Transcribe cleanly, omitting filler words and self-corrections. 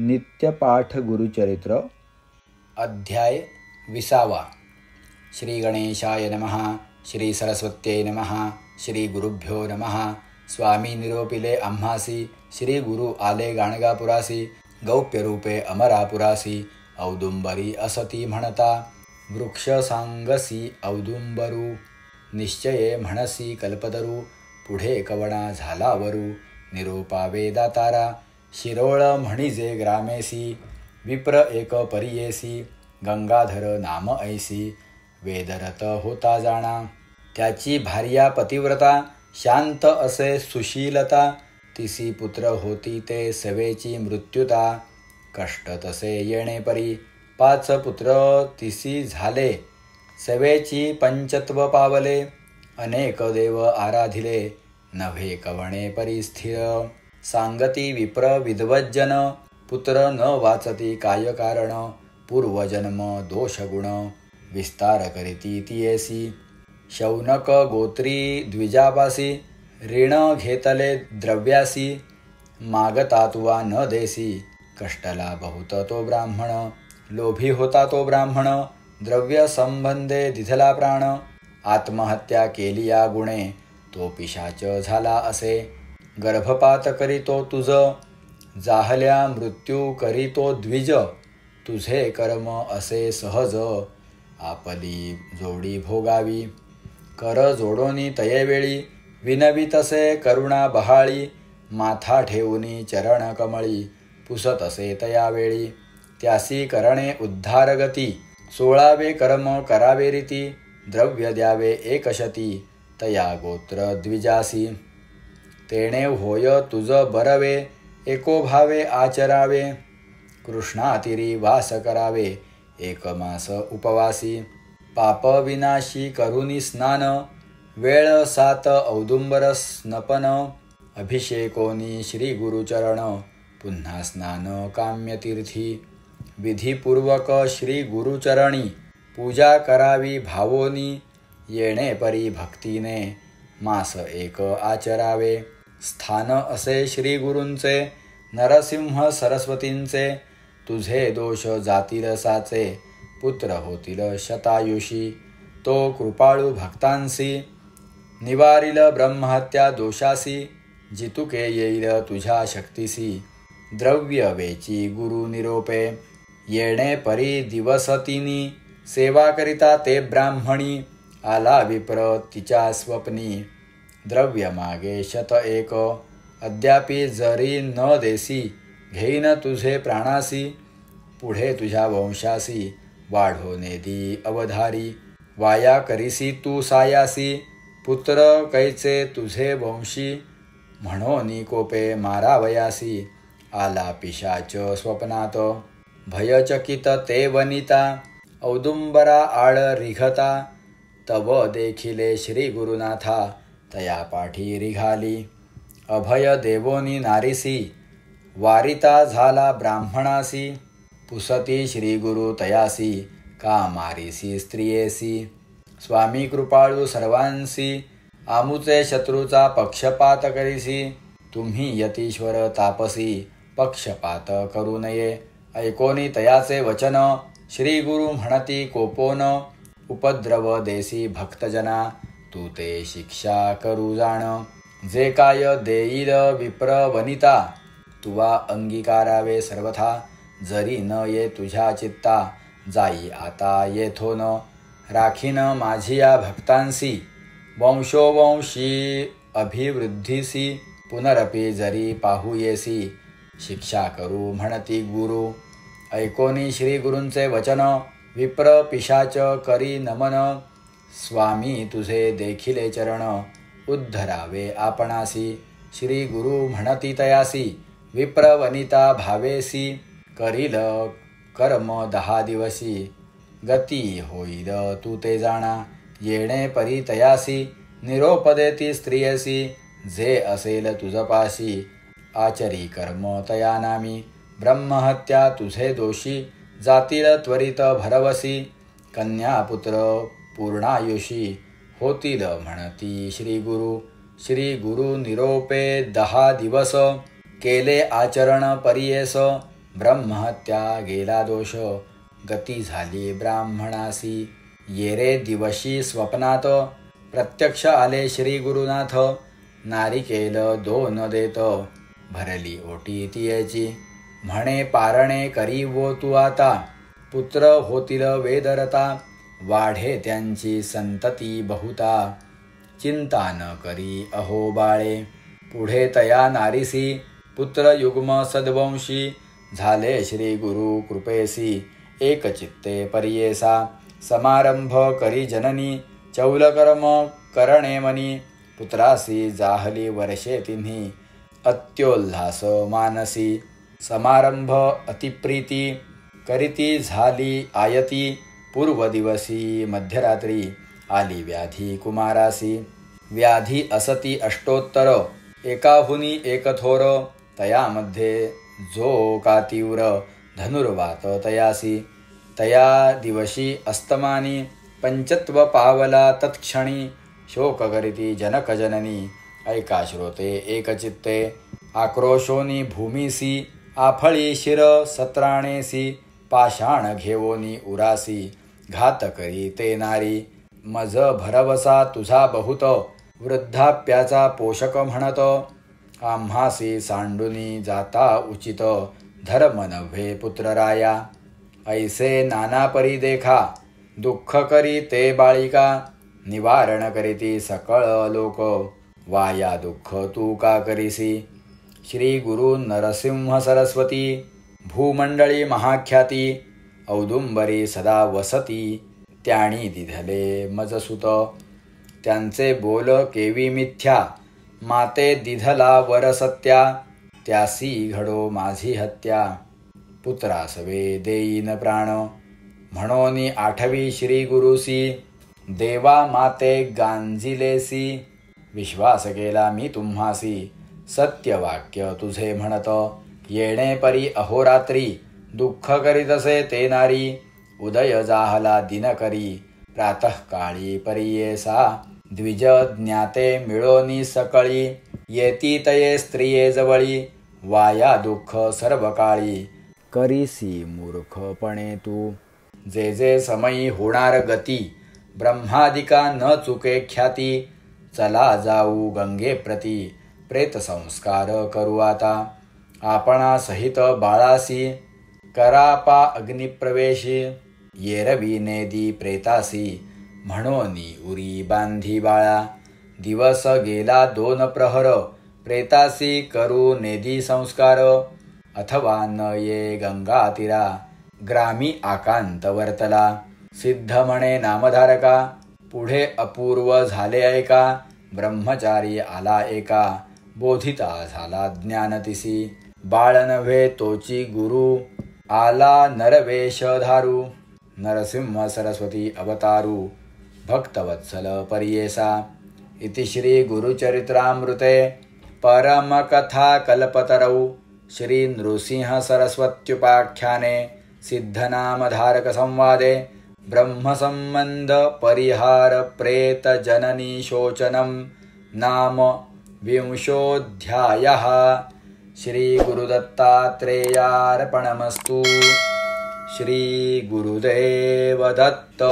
नित्यपाठ गुरुचरित्र अध्याय 20. श्री गणेशाय नमः. श्री सरस्वत्यै नमः. श्री गुरुभ्यो नमः. स्वामी निरोपिले आम्हासी. श्री गुरु आले गाणगापुरासी. गौप्यरूपे अमरापुरासी. औदुंबरी असती म्हणता. वृक्ष सांगसी औदुंबरू. निश्चये म्हणसी कल्पतरू. पुढे कवणा झालावरू. निरोपावे दातारा. शिरोळ म्हणिजे ग्रामेसी. विप्र एक परियेसी. गंगाधर नाम ऐसी. वेदरत होता जाणा. त्याची भार्या पतिव्रता. शांत असे सुशीलता. तिसी पुत्र होती ते सवेची मृत्युता. कष्ट तसे येणे परी. 5 पुत्र तिसी झाले. सवेची पंचत्व पावले. अनेक देव आराधिले. नव्हे कवणे परी स्थिर. सांगती विप्र विद्वज्जन. पुत्र न वाचती काय कारण. पूर्वजन्म दोषगुण. विस्तार करीती तियेसी. शौनक गोत्री द्विजापासी. ऋण घेतले द्रव्यासी. मागता तुवा न देसी. कष्टला बहुत तो ब्राह्मण. लोभी होता तो ब्राह्मण. द्रव्य संबंधे दिधला प्राण. आत्महत्या केली या गुणे. तो पिशाच झाला असे. गर्भपात करीतो तुझ. जाहल्या मृत्यू करीतो द्विज. तुझे कर्म असे सहज. आपली जोडी भोगावी. कर जोडोनी तयेवेळी. विनवी तसे करुणा बहाळी. माथा ठेवूनी चरण कमळी. पुसत असे तयावेळी. त्यासी करणे उद्धारगती. 16वे कर्म करावे रीती. द्रव्य द्यावे एकशती. तया गोत्र द्विजासी. तेणे होय तुझ बरवे. एको भावे आचरावे. कृष्णातिरी वास करावे. 1 मास उपवासी. पाप विनाशी करुनी स्नान. वेळ 7 औदुंबर स्नपन. अभिषेकोनी श्री गुरुचरण. पुन्हा स्नान काम्यतीर्थी. विधीपूर्वक श्री गुरुचरणी. पूजा करावी भावोनी. येणे परी भक्तीने. मास 1 आचरावे. स्थान असे श्री गुरूंचे. नरसिंह सरस्वतींचे. तुझे दोष जातील साचे. पुत्र होतील शतायुषी. तो कृपाळू भक्तांसी. निवारिल ब्रह्महत्या दोषासी. जितुके येईल तुझ्या शक्तीसी. द्रव्य वेची गुरु निरोपे. येणे परी दिवसतिनी. सेवा करिता ते ब्राह्मणी. आला विप्र तिच्या स्वप्नी. द्रव्य मागे 101. अद्यापि जरी न देसी. घेईन तुझे प्राणासी. पुढे तुझ्या वंशासी. वाढोने दी अवधारी. वाया करीसी तू सायासी. पुत्र कैचे तुझे वंशी. म्हणोनी कोपे मारावयासी. आला पिशाच स्वप्नात. भयचकित ते वनिता. औदुंबरा आड रिघता. तव देखिले श्री गुरुनाथा. तया पाठी रिघाली. अभय देवोनी नारीसी. वारिता झाला ब्राह्मणासी. पुसती श्री गुरु तयासी. का मारीसी स्त्रियेसी. स्वामी कृपाळू सर्वांसी. आमुचे शत्रूचा पक्षपात करीसी. तुम्ही यतीश्वर तापसी. पक्षपात करू नये. ऐकोनी तयाचे वचन. श्री गुरु म्हणती कोपोन. उपद्रव देसी भक्तजना. तू ते शिक्षा करू जाण. जे काय देईल विप्र वनिता. तुवा अंगीकारावे सर्वथा. जरी न ये तुझ्या चित्ता. जाई आता येथोन. राखीन माझी या भक्तांसी. वंशोवंशी अभिवृद्धीसी. पुनरपि जरी पाहू येसी. शिक्षा करू म्हणती गुरु. ऐकोनी श्री गुरूंचे वचन. विप्र पिशाच करी नमन. स्वामी तुझे देखिले चरण. उद्धरावे आपणासी. श्री गुरु म्हणती तयासी. विप्र वनिता भावेसी. करील कर्म 10 दिवसी. गती होईल तू ते जाणा. येणे परी तयासी. निरोप देती स्त्रियसी. जे असेल तुझपाशी. आचरी कर्म तया नामी. ब्रह्महत्या तुझे दोषी. जातील त्वरित भरवसी. कन्यापुत्र पूर्णायुषी. होतील म्हणती श्री गुरु. श्री गुरु निरोपे 10 दिवस. केले आचरण परियेस. ब्रह्महत्या गेला दोष, गती झाली ब्राह्मणासी. येरे दिवशी स्वप्नात, प्रत्यक्ष आले श्री गुरुनाथ. नारिकेल 2 देत, भरली ओटी तियेची. म्हणे पारणे करी वो तू आता, पुत्र होतील वेदरता. वाढे त्यांची संतती बहुता, चिंता न करी अहो बाळे. पुढे तया नारीसी, पुत्र युग्म सद्वंशी. झाले श्री गुरु कृपेसी, एक चित्ते परियेसा. समारंभ करी जननी, चौलकर्म करणे मनी. पुत्रासी जाहली वर्षे तिन्ही, अत्योल्हास मानसी. समारंभ अतिप्रीती, करीती झाली आयती. पूर्व दिवसी मध्यरात्री, आली व्याधी कुमारासी. व्याधी असती अष्टोत्तर, एकाहुनी एक थोर. तयामध्ये जो का तीव्र, धनुर्वात तयासी. तया दिवशी अस्तमानी, पंचत्व पावला तत्क्षणी. शोक करीती जनक जननी, ऐका श्रोते एकचित्ते. आक्रोशोनी भूमीसी, आफळी शिर सत्राणेसी. पाषाण घेवोनी उरासी, घात करी ते नारी. मज भरवसा तुझा बहुत, वृद्धाप्याचा पोषक म्हणत. आम्हासी सांडुनी जाता उचित, धर्म नव्हे पुत्रराया. ऐसे नाना परी देखा, दुःख करी ते बाळिका. निवारण करीती सकळ लोक, वाया दुःख तू का करीसी. श्री गुरु नरसिंह सरस्वती, भूमंडळी महाख्याती. औदुंबरी सदा वसती, त्याणी दिधले मजसुत. त्यांचे बोल केवी मिथ्या, माते दिधला वर सत्या. त्यासी घडो माझी हत्या, पुत्रासवे देईन प्राण. म्हणोनी आठवी श्री गुरुसी, देवा माते गांजिलेसी. विश्वास केला मी तुम्हासी, सत्यवाक्य तुझे म्हणत. येणे परी अहोरात्री, दुःख करीतसे ते नारी. उदय जाहला दिनकरी, प्रातःकाळी परियेसा. द्विज ज्ञाते मिळोनी सकळी, येती तये स्त्रिये जवळी. वाया दुःख सर्व काळी, करीसी मूर्खपणे तू. जे जे समयी होणार गती, ब्रह्मादिका न चुके ख्याती. चला जाऊ गंगे प्रती, प्रेत संस्कार करू आता. आपणा सहित बाळासी, करापा अग्निप्रवेशी. येरवी नेदी प्रेतासी, म्हणोनी उरी बांधी बाळा. दिवस गेला 2 प्रहर, प्रेतासी करू नेदी संस्कार. अथवा न ये गंगा तीरा, ग्रामी आकांत वर्तला. सिद्ध म्हणे नामधारका, पुढे अपूर्व झाले ऐका. ब्रह्मचारी आला एका, बोधिता झाला ज्ञानतिसी. बाळ नव्हे तोची गुरु, आला नरवेश धारू. नरसिंह सरस्वती अवतारू, भक्तवत्सल परियेसा. इति श्री गुरुचरित्रामृते परमकथा कल्पतरौ श्री नृसिंह सरस्वत्युपाख्याने सिद्धनामधारक संवादे ब्रह्मसंबंध परिहार प्रेत जननी शोचनम नाम 20ोऽध्यायः. श्री गुरुदत्तात्रेयार्पणमस्तु. श्री गुरुदेव दत्त.